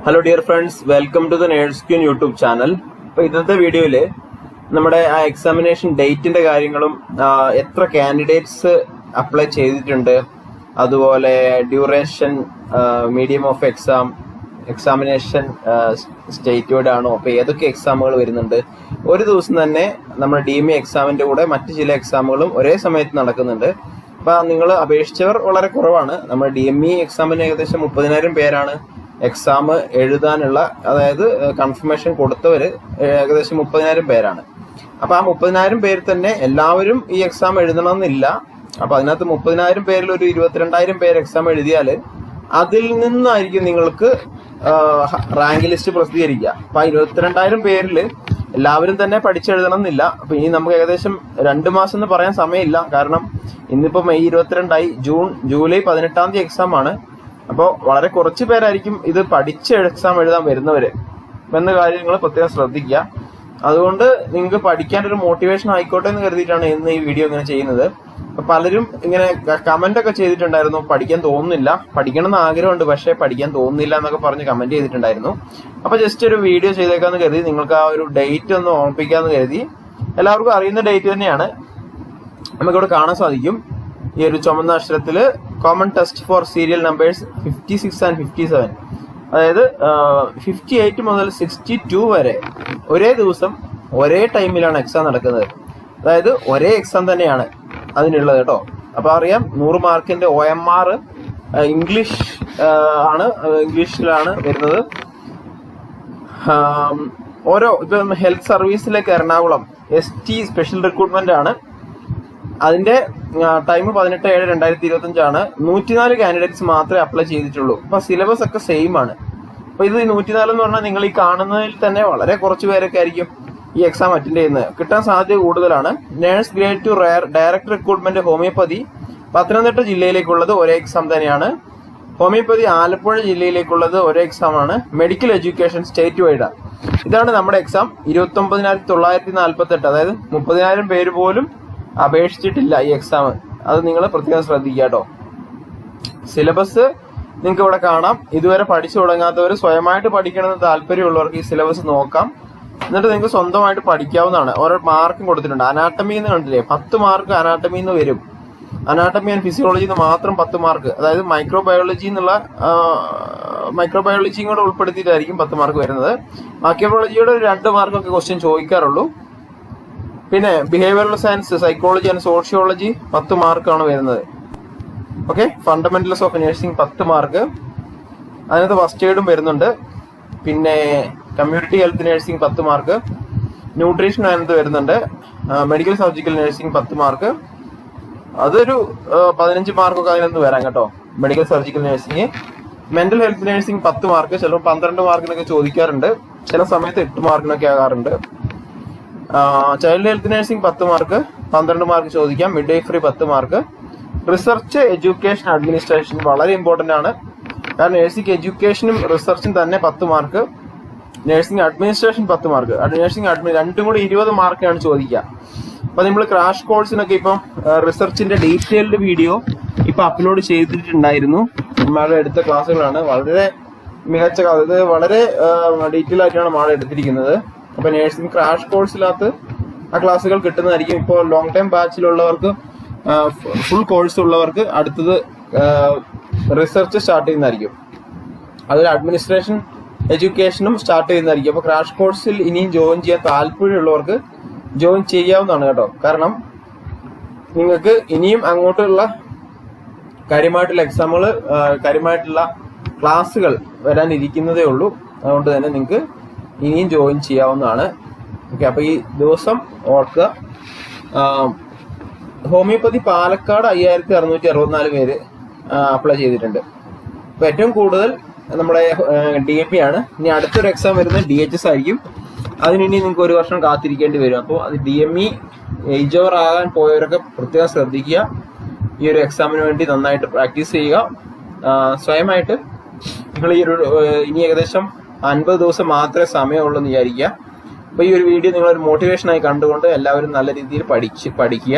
Hello dear friends, welcome to the nurse queen YouTube channel. അപ്പോൾ ഇന്നത്തെ വീഡിയോയിൽ നമ്മുടെ ആ എക്സാമിനേഷൻ ഡേറ്റിന്റെ കാര്യങ്ങളും എത്ര കാൻഡിഡേറ്റ്സ് അപ്ലൈ ചെയ്തിട്ടുണ്ട്, അതുപോലെ duration, medium of examination state wide ആണോ, അപ്പോൾ ഏതൊക്കെ എക്സാമുകൾ വരുന്നുണ്ട്, ഒരു ദിവസം തന്നെ നമ്മുടെ DME എക്സാമിന്റെ കൂടെ മറ്റ് ചില എക്സാമുകളും ഒരേ സമയത്ത് നടക്കുന്നുണ്ട്. അപ്പോൾ നിങ്ങൾ അപേക്ഷിച്ചവർ വളരെ കുറവാണ്. നമ്മുടെ DME എക്സാമിന് ഏകദേശം 30,000 പേരാണ് എക്സാം എഴുതാനുള്ള, അതായത് കൺഫർമേഷൻ കൊടുത്തവർ ഏകദേശം 30,000 പേരാണ്. അപ്പൊ ആ 30,000 പേര് തന്നെ എല്ലാവരും ഈ എക്സാം എഴുതണമെന്നില്ല. അപ്പൊ അതിനകത്ത് 30,000 പേരിൽ ഒരു 22,000 പേര് എക്സാം എഴുതിയാൽ അതിൽ നിന്നായിരിക്കും നിങ്ങൾക്ക് റാങ്ക് ലിസ്റ്റ് പ്രസിദ്ധീകരിക്കുക. അപ്പൊ 22,000 പേരിൽ എല്ലാവരും തന്നെ പഠിച്ചെഴുതണം എന്നില്ല. അപ്പൊ ഇനി നമുക്ക് ഏകദേശം 2 മാസം എന്ന് പറയാൻ സമയമില്ല. കാരണം ഇന്നിപ്പോ മെയ് 22 ജൂലൈ 18 എക്സാം ആണ്. അപ്പോൾ വളരെ കുറച്ച് പേരായിരിക്കും ഇത് പഠിച്ച് എക്സാം എഴുതാൻ വരുന്നവര് എന്ന കാര്യം നിങ്ങൾ പ്രത്യേകം ശ്രദ്ധിക്കുക. അതുകൊണ്ട് നിങ്ങൾക്ക് പഠിക്കാൻ ഒരു മോട്ടിവേഷൻ ആയിക്കോട്ടെ എന്ന് കരുതിയിട്ടാണ് ഇന്ന് ഈ വീഡിയോ ഇങ്ങനെ ചെയ്യുന്നത്. അപ്പൊ പലരും ഇങ്ങനെ കമന്റ് ഒക്കെ ചെയ്തിട്ടുണ്ടായിരുന്നു, പഠിക്കാൻ തോന്നുന്നില്ല, പഠിക്കണം എന്ന് ആഗ്രഹമുണ്ട് പക്ഷെ പഠിക്കാൻ തോന്നുന്നില്ല എന്നൊക്കെ പറഞ്ഞ് കമന്റ് ചെയ്തിട്ടുണ്ടായിരുന്നു. അപ്പൊ ജസ്റ്റ് ഒരു വീഡിയോ ചെയ്തേക്കാന്ന് കരുതി, നിങ്ങൾക്ക് ആ ഒരു ഡേറ്റ് ഒന്ന് ഓർമ്മിപ്പിക്കാന്ന് കരുതി. എല്ലാവർക്കും അറിയുന്ന ഡേറ്റ് തന്നെയാണ്, നമുക്കിവിടെ കാണാൻ സാധിക്കും. ഈ ഒരു ചുമന്ന അക്ഷരത്തില് common test for serial numbers 56 and 57, അതായത് 58 മുതൽ 62 വരെ ഒരേ ദിവസം ഒരേ ടൈമിലാണ് എക്സാം നടക്കുന്നത്. അതായത് ഒരേ എക്സാം തന്നെയാണ് അതിനുള്ളത് കേട്ടോ. അപ്പൊ അറിയാം, 100 മാർക്കിന്റെ OMR ഇംഗ്ലീഷിലാണ് വരുന്നത്. ഓരോ ഇപ്പം ഹെൽത്ത് സർവീസിലേക്ക് എറണാകുളം ST സ്പെഷ്യൽ റിക്രൂട്ട്മെന്റ് ആണ്. അതിന്റെ ടൈം 18/7/2025 ആണ്. 104 കാൻഡിഡേറ്റ്സ് മാത്രമേ അപ്ലൈ ചെയ്തിട്ടുള്ളൂ. അപ്പൊ സിലബസ് ഒക്കെ സെയിം ആണ്. അപ്പൊ ഇത് 104 എന്ന് പറഞ്ഞാൽ നിങ്ങൾ ഈ കാണുന്നതിൽ തന്നെ വളരെ കുറച്ച് പേരൊക്കെ ആയിരിക്കും ഈ എക്സാം അറ്റൻഡ് ചെയ്യുന്നത്. കിട്ടാൻ സാധ്യത കൂടുതലാണ്. Nurse grade 2 direct recruitment homoeopathy Pathanamthitta ജില്ലയിലേക്കുള്ളത് ഒരേ എക്സാം തന്നെയാണ്. ഹോമിയോപ്പതി ആലപ്പുഴ ജില്ലയിലേക്കുള്ളത് ഒരേ എക്സാം ആണ്. Medical education state wide. ഇതാണ് നമ്മുടെ എക്സാം. 29,948, അതായത് 30,000 പേര് പോലും അപേക്ഷിച്ചിട്ടില്ല ഈ എക്സാം. അത് നിങ്ങൾ പ്രത്യേകം ശ്രദ്ധിക്കുക കേട്ടോ. സിലബസ് നിങ്ങൾക്ക് ഇവിടെ കാണാം. ഇതുവരെ പഠിച്ചു തുടങ്ങാത്തവർ, സ്വയമായിട്ട് പഠിക്കണമെന്ന് താല്പര്യമുള്ളവർക്ക് ഈ സിലബസ് നോക്കാം. എന്നിട്ട് നിങ്ങൾക്ക് സ്വന്തമായിട്ട് പഠിക്കാവുന്നതാണ്. ഓരോ മാർക്കും കൊടുത്തിട്ടുണ്ട്. അനാട്ടമി എന്ന് കണ്ടില്ലേ, 10 മാർക്ക് അനാട്ടമി എന്ന് വരും. അനാട്ടമി ആൻഡ് ഫിസിയോളജി എന്ന് മാത്രം 10 മാർക്ക്, അതായത് മൈക്രോബയോളജിയും കൂടെ ഉൾപ്പെടുത്തിയിട്ടായിരിക്കും 10 മാർക്ക് വരുന്നത്. മൈക്രോബയോളജിയുടെ 2 മാർക്കൊക്കെ ക്വസ്റ്റ്യൻ ചോദിക്കാറുള്ളൂ. പിന്നെ behavioural science, psychology and sociology 10 മാർക്കാണ് വരുന്നത്. Okay, fundamentals of nursing 10 mark. അതിനകത്ത് ഫസ്റ്റ് എയ്ഡും വരുന്നുണ്ട്. പിന്നെ community health nursing 10 mark. Nutrition അതിനകത്ത് വരുന്നുണ്ട്. Medical surgical nursing 10 mark. അതൊരു 15 മാർക്കൊക്കെ അതിനകത്ത് വരാം കേട്ടോ. Medical surgical nursing. Mental health nursing 10 mark. ചിലപ്പോൾ 12 മാർക്കിനൊക്കെ ചോദിക്കാറുണ്ട്, ചില സമയത്ത് 8 മാർക്കിനൊക്കെ ആകാറുണ്ട്. Child health nursing 10 mark, 12 mark ചോദിക്കാം. Mid വൈഫറി 10 mark. Research education administration വളരെ ഇമ്പോർട്ടന്റ് ആണ്. കാരണം നഴ്സിംഗ് എഡ്യൂക്കേഷനും റിസർച്ചും തന്നെ 10 mark. Nursing administration 10 mark. Nursing രണ്ടും കൂടി 20 മാർക്കാണ് ചോദിക്കുക. അപ്പൊ നമ്മൾ ക്രാഷ് കോഴ്സിനൊക്കെ ഇപ്പം റിസർച്ചിന്റെ ഡീറ്റെയിൽഡ് വീഡിയോ ഇപ്പൊ അപ്ലോഡ് ചെയ്തിട്ടുണ്ടായിരുന്നു. നമ്മുടെ എടുത്ത ക്ലാസ്സുകളാണ്. വളരെ മികച്ച, ഇത് വളരെ ഡീറ്റെയിൽ ആയിട്ടാണ് നമ്മൾ എടുത്തിരിക്കുന്നത്. അപ്പൊ നഴ്സിംഗ് ക്രാഷ് കോഴ്സിനകത്ത് ആ ക്ലാസ്സുകൾ കിട്ടുന്നതായിരിക്കും. ഇപ്പോൾ ലോങ് ടൈം ബാച്ചിലുള്ളവർക്ക്, ഫുൾ കോഴ്സ് ഉള്ളവർക്ക് അടുത്തത് റിസർച്ച് സ്റ്റാർട്ട് ചെയ്യുന്നതായിരിക്കും. അതിൽ അഡ്മിനിസ്ട്രേഷൻ എഡ്യൂക്കേഷനും സ്റ്റാർട്ട് ചെയ്യുന്നതായിരിക്കും. അപ്പൊ ക്രാഷ് കോഴ്സിൽ ഇനിയും ജോയിൻ ചെയ്യാൻ താല്പര്യമുള്ളവർക്ക് ജോയിൻ ചെയ്യാവുന്നതാണ് കേട്ടോ. കാരണം നിങ്ങൾക്ക് ഇനിയും അങ്ങോട്ടുള്ള കാര്യമായിട്ടുള്ള എക്സാമുകൾ, കാര്യമായിട്ടുള്ള ക്ലാസ്സുകൾ വരാനിരിക്കുന്നതേ ഉള്ളൂ. അതുകൊണ്ട് തന്നെ നിങ്ങൾക്ക് ഇനിയും ജോയിൻ ചെയ്യാവുന്നതാണ്. ഓക്കെ, അപ്പൊ ഈ ദിവസം ഓർക്കുക. ഹോമിയോപ്പതി പാലക്കാട് 5,664 പേര് അപ്ലൈ ചെയ്തിട്ടുണ്ട്. അപ്പൊ ഏറ്റവും കൂടുതൽ നമ്മുടെ DME ആണ്. ഇനി അടുത്തൊരു എക്സാം വരുന്നത് DHS ആയിരിക്കും. അതിനി നിങ്ങൾക്ക് 1 വർഷം കാത്തിരിക്കേണ്ടി വരും. അപ്പോൾ അത് DME ഏജ് ഓവർ ആകാൻ പോയവരൊക്കെ പ്രത്യേകം ശ്രദ്ധിക്കുക. ഈ ഒരു എക്സാമിന് വേണ്ടി നന്നായിട്ട് പ്രാക്ടീസ് ചെയ്യുക. സ്വയമായിട്ട് നിങ്ങൾ ഇനി ഏകദേശം 50 ദിവസം മാത്രമേ സമയമുള്ളൂ എന്ന് വിചാരിക്കുക. അപ്പൊ ഈ ഒരു വീഡിയോ നിങ്ങളൊരു മോട്ടിവേഷനായി കണ്ടുകൊണ്ട് എല്ലാവരും നല്ല രീതിയിൽ പഠിക്കുക.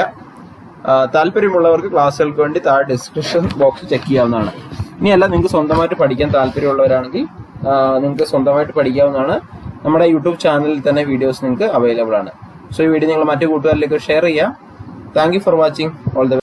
താല്പര്യമുള്ളവർക്ക് ക്ലാസ്സുകൾക്ക് വേണ്ടി താഴെ ഡിസ്ക്രിപ്ഷൻ ബോക്സ് ചെക്ക് ചെയ്യാവുന്നതാണ്. ഇനിയല്ല, നിങ്ങൾക്ക് സ്വന്തമായിട്ട് പഠിക്കാൻ താല്പര്യമുള്ളവരാണെങ്കിൽ നിങ്ങൾക്ക് സ്വന്തമായിട്ട് പഠിക്കാവുന്നതാണ്. നമ്മുടെ യൂട്യൂബ് ചാനലിൽ തന്നെ വീഡിയോസ് നിങ്ങൾക്ക് അവൈലബിൾ ആണ്. സോ ഈ വീഡിയോ നിങ്ങൾ മറ്റു കൂട്ടുകാരിലേക്ക് ഷെയർ ചെയ്യുക. Thank you for watching. All the